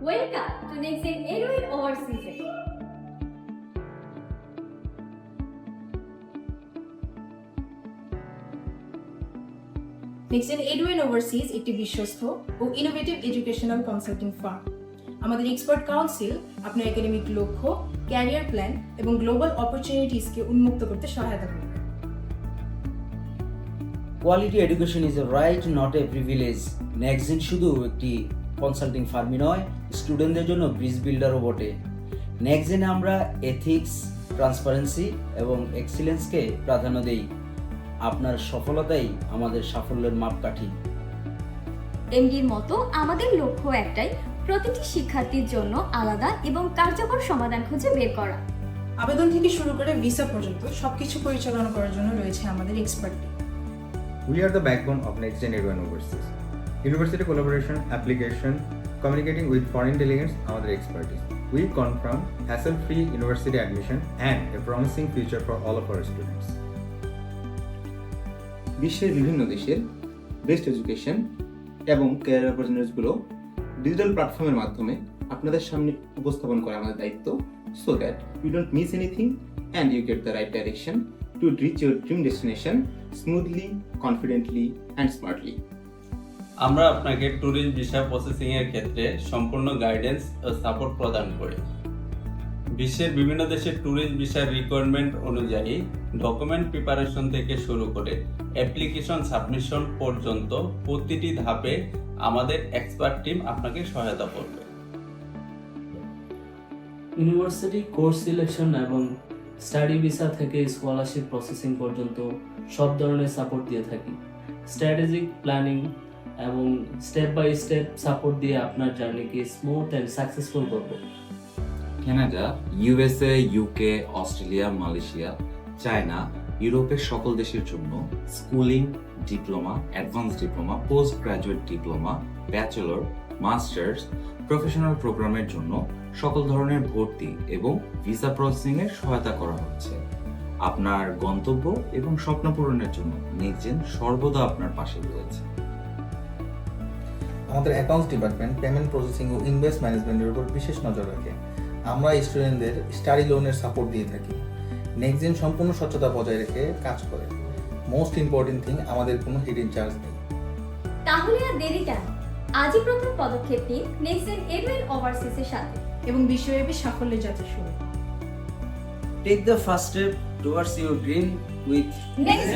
Welcome to Nexen Edwin Overseas. Next Edwin overseas একটি বিশ্বস্ত ও innovative educational consulting farm. আমাদের expert council আপনার academic লক্ষ্য, ক্যারিয়ার প্ল্যান এবং গ্লোবাল অপরচুনিটিসকে উন্মুক্ত করতে সহায়তা করবে। Quality education is a right, not a privilege. Next শুধু একটি কনসাল্টিং ফার্মই নয়, স্টুডেন্টদের জন্য ব্রিজ বিল্ডারও বটে। নেক্সট আমরা এথিক্স, ট্রান্সপারেন্সি এবং এক্সিলেন্সকে প্রাধান্য দেই। আপনার সফলতাই আমাদের সাফল্যের মাপকাঠি। এমডির মতো আমাদের লক্ষ্য একটাই, প্রতিটি শিক্ষার্থীর জন্য আলাদা এবং কার্যকর সমাধান খুঁজে বের করা। আবেদন থেকে শুরু করে ভিসা পর্যন্ত সবকিছু পরিচালনা করার জন্য রয়েছে আমাদের expert team. We are the backbone of NextGen Edwin Overseas. University collaboration, application, communicating with foreign delegates, our expertise. We confirm hassle-free university admission and a promising future for all of our students. বিশ্বের বিভিন্ন দেশের best education এবং career অপরচুনিটিসগুলো digital প্ল্যাটফর্মের মাধ্যমে আপনাদের সামনে উপস্থাপন করা আমাদের দায়িত্ব, so that you don't miss anything and you get the right direction to reach your dream destination smoothly, confidently and smartly. আমরা আপনাকে ট্যুরিস্ট ভিসা প্রসেসিং এর ক্ষেত্রে সম্পূর্ণ গাইডেন্স ও সাপোর্ট প্রদান করি। বিশ্বের বিভিন্ন দেশের ট্যুরিস্ট ভিসার রিকোয়ারমেন্ট অনুযায়ী ডকুমেন্ট প্রিপারেশন থেকে শুরু করে অ্যাপ্লিকেশন সাবমিশন পর্যন্ত প্রতিটি ধাপে আমাদের এক্সপার্ট টিম আপনাকে সহায়তা করবে। ইউনিভার্সিটি কোর্স সিলেকশন এবং স্টাডি ভিসা থেকে স্কলারশিপ প্রসেসিং পর্যন্ত সব ধরনের সাপোর্ট দিয়ে থাকি। স্ট্র্যাটেজিক প্ল্যানিং এবং স্টেপ বাই স্টেপ সাপোর্ট দিয়ে আপনার জার্নিকে স্মুথ অ্যান্ড সাকসেসফুল করব। Canada, USA, UK, Australia, Malaysia, China, ইউরোপের সকল দেশের জন্য schooling, diploma, advance diploma, post graduate diploma, bachelor, masters, professional প্রোগ্রামের জন্য সকল ধরনের ভর্তি এবং ভিসা প্রসেসিং এর সহায়তা করা হচ্ছে। আপনার গন্তব্য এবং স্বপ্ন পূরণের জন্য নেক্সটজেন সর্বদা আপনার পাশে রয়েছে। আমাদের অ্যাকাউন্টস ডিপার্টমেন্ট পেমেন্ট প্রসেসিং ও ইনভয়েস ম্যানেজমেন্টের উপর বিশেষ নজর রাখে। আমরা স্টুডেন্টদের স্টাডি লোনের সাপোর্ট দিয়ে থাকি। নেক্সটজেন সম্পূর্ণ স্বচ্ছতা বজায় রেখে কাজ করে। মোস্ট ইম্পর্টেন্ট থিং, আমাদের কোনো হিডেন চার্জ নেই। তাহলে আর দেরি কেন? আজই প্রথম পদক্ষেপ নিন নেক্সেন এডুইন ওভারসিজের সাথে এবং বিশ্বব্যাপী সাফল্যের যাত্রা শুরু। Take the first step towards your dream with next